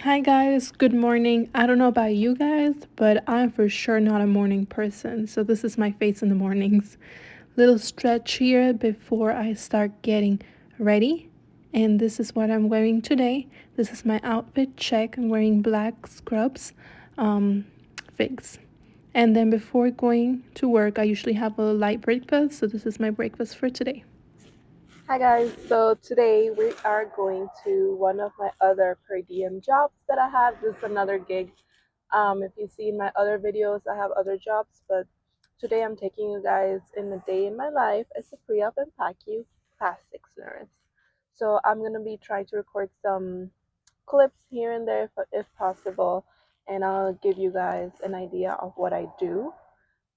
Hi guys, good morning. I don't know about you guys, but I'm for sure not a morning person. So this is my face in the mornings. Little stretch here before I start getting ready. And this is what I'm wearing today. This is my outfit check. I'm wearing black scrubs, figs. And then before going to work, I usually have a light breakfast. So this is my breakfast for today. Hi guys, so today we are going to one of my other per diem jobs that I have. This is another gig. If you see in my other videos, I have other jobs, but today I'm taking you guys in a day in my life as a pre-op and PACU plastics nurse. So I'm gonna be trying to record some clips here and there if possible, and I'll give you guys an idea of what I do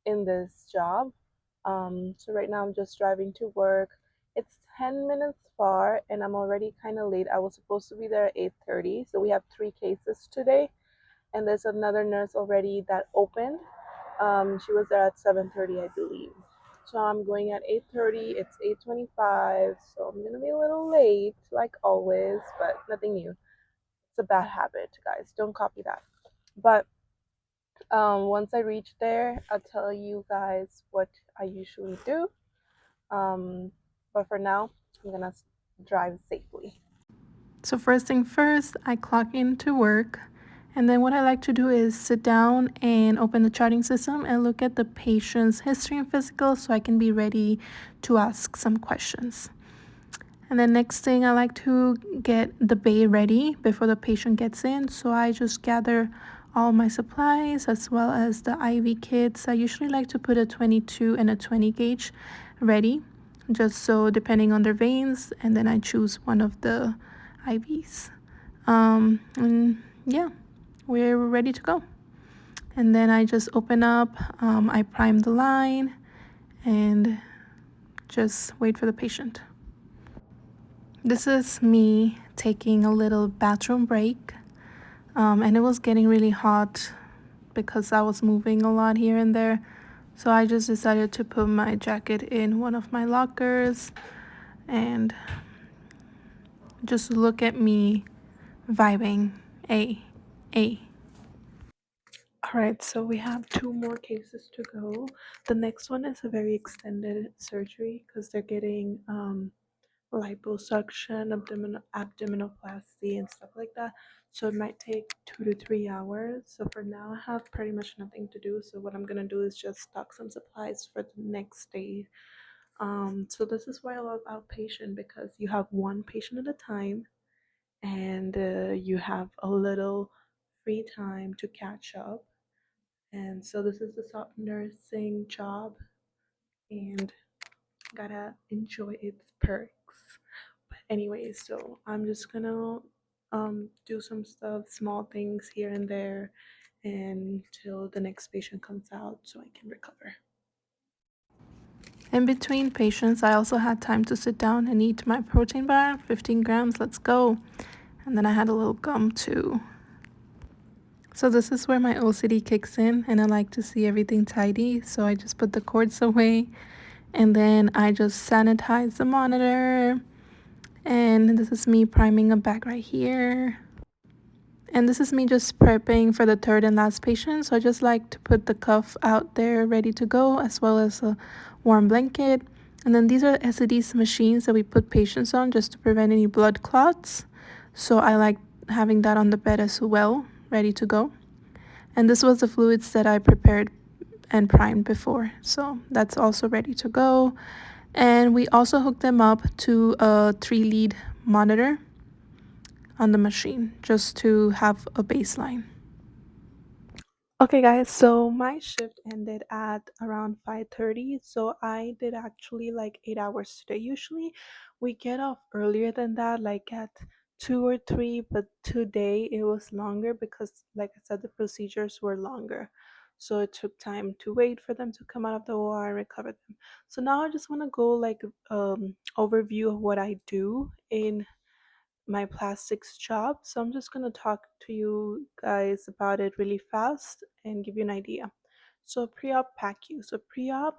in this job. So right now I'm just driving to work. It's 10 minutes far and I'm already kind of late. I was supposed to be there at 8:30. So we have 3 cases today and there's another nurse already that opened. She was there at 7:30, I believe. So I'm going at 8:30. It's 8:25, so I'm going to be a little late like always, but nothing new. It's a bad habit, guys. Don't copy that. But once I reach there, I'll tell you guys what I usually do. But for now, I'm gonna drive safely. So first thing first, I clock into work. And then what I like to do is sit down and open the charting system and look at the patient's history and physical so I can be ready to ask some questions. And then next thing, I like to get the bay ready before the patient gets in. So I just gather all my supplies as well as the IV kits. I usually like to put a 22 and a 20 gauge ready, just so depending on their veins, and then I choose one of the IVs. And yeah, we're ready to go. And then I just open up, I prime the line, and just wait for the patient. This is me taking a little bathroom break, and it was getting really hot because I was moving a lot here and there. So I just decided to put my jacket in one of my lockers and just look at me vibing. A. All right, so we have two more cases to go. The next one is a very extended surgery because they're getting liposuction, abdominoplasty, and stuff like that. So it might take 2 to 3 hours. So for now, I have pretty much nothing to do. So what I'm gonna do is just stock some supplies for the next day. So this is why I love outpatient because you have one patient at a time, and you have a little free time to catch up. And so this is the soft nursing job, and gotta enjoy its perks. But anyway, so I'm just gonna do some stuff, small things here and there until the next patient comes out so I can recover. In between patients, I also had time to sit down and eat my protein bar, 15 grams, let's go. And then I had a little gum too. So this is where my OCD kicks in, and I like to see everything tidy, so I just put the cords away, and then I just sanitize the monitor. And this is me priming a bag right here. And this is me just prepping for the third and last patient. So I just like to put the cuff out there ready to go, as well as a warm blanket. And then these are SEDs machines that we put patients on just to prevent any blood clots. So I like having that on the bed as well, ready to go. And this was the fluids that I prepared and primed before. So that's also ready to go. And we also hooked them up to a 3-lead monitor on the machine just to have a baseline. Okay guys, so my shift ended at around 5:30. So I did actually like 8 hours today. Usually we get off earlier than that, like at 2 or 3, but today it was longer because like I said, the procedures were longer. So it took time to wait for them to come out of the OR and recover them. So now I just want to go like overview of what I do in my plastics job. So I'm just going to talk to you guys about it really fast and give you an idea. So pre-op PACU. So pre-op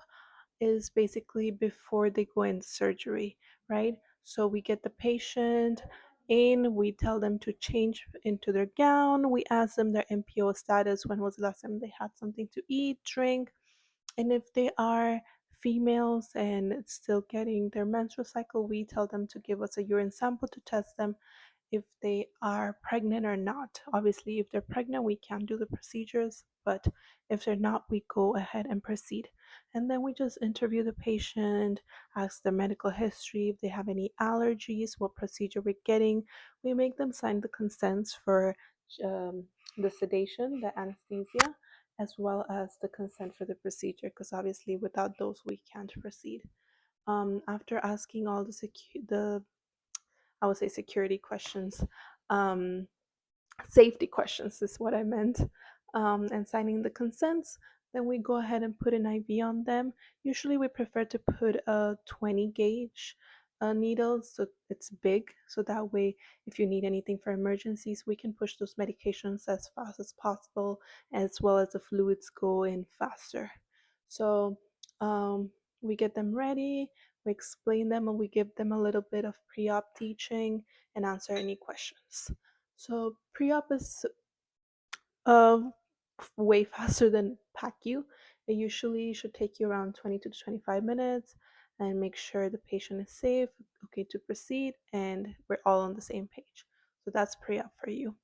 is basically before they go in surgery, right? So we get the patient in, we tell them to change into their gown, we ask them their MPO status, when was the last time they had something to eat, drink, and if they are females and still getting their menstrual cycle, we tell them to give us a urine sample to test them if they are pregnant or not. Obviously, if they're pregnant, we can't do the procedures, but if they're not, we go ahead and proceed. And then we just interview the patient, ask their medical history, if they have any allergies, what procedure we're getting. We make them sign the consents for um, the sedation, the anesthesia, as well as the consent for the procedure, because obviously without those, we can't proceed. After asking all the I would say security questions, um, safety questions is what I meant, and signing the consents. Then we go ahead and put an IV on them. Usually, we prefer to put a 20 gauge needle, so it's big, so that way, if you need anything for emergencies, we can push those medications as fast as possible, as well as the fluids go in faster. So, um, we get them ready, we explain them, and we give them a little bit of pre op teaching and answer any questions. So pre-op is uh, way faster than PACU. It usually should take you around 20 to 25 minutes and make sure the patient is safe, okay to proceed, and we're all on the same page. So that's pre-op for you.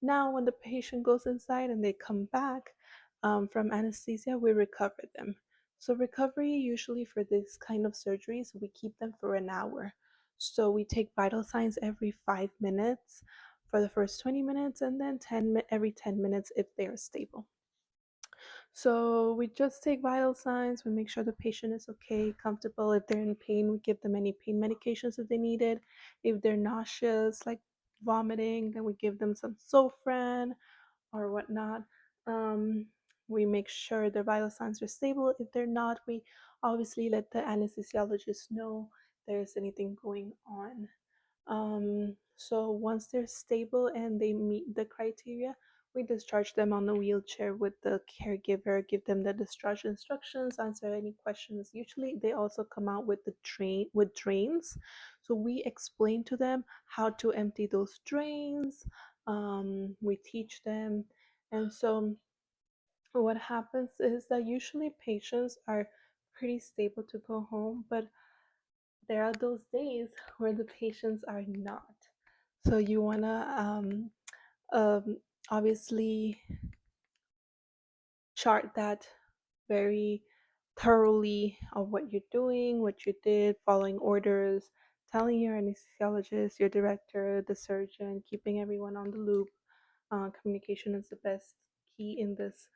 Now, when the patient goes inside and they come back from anesthesia, we recover them. So recovery usually for this kind of surgeries, we keep them for an hour. So we take vital signs every 5 minutes for the first 20 minutes, and then every 10 minutes if they are stable. So we just take vital signs, we make sure the patient is okay, comfortable. If they're in pain, we give them any pain medications if they need it. If they're nauseous, like vomiting, then we give them some Zofran or whatnot. Um, we make sure their vital signs are stable. If they're not, we obviously let the anesthesiologist know there's anything going on. So once they're stable and they meet the criteria, we discharge them on the wheelchair with the caregiver, give them the discharge instructions, answer any questions. Usually they also come out with the drains. So we explain to them how to empty those drains. We teach them. And so what happens is that usually patients are pretty stable to go home, but there are those days where the patients are not. So you want to um, obviously chart that very thoroughly of what you're doing, what you did, following orders, telling your anesthesiologist, your director, the surgeon, keeping everyone on the loop. Communication is the best key in this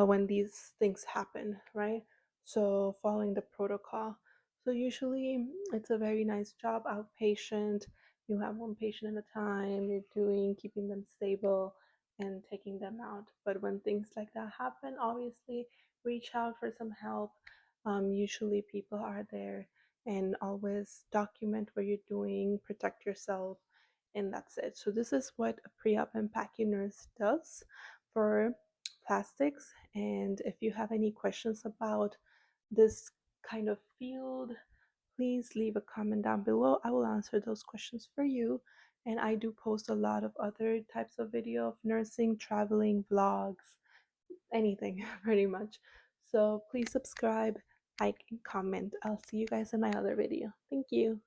when these things happen, right? So, following the protocol. So, usually it's a very nice job, outpatient. You have one patient at a time, you're doing, keeping them stable and taking them out. But when things like that happen, obviously reach out for some help. Usually people are there, and always document what you're doing, protect yourself, and that's it. So, this is what a pre op and PACU nurse does for plastics. And if you have any questions about this kind of field, please leave a comment down below. I will answer those questions for you. And I do post a lot of other types of video of nursing, traveling, vlogs, anything pretty much. So please subscribe, like, and comment. I'll see you guys in my other video. Thank you.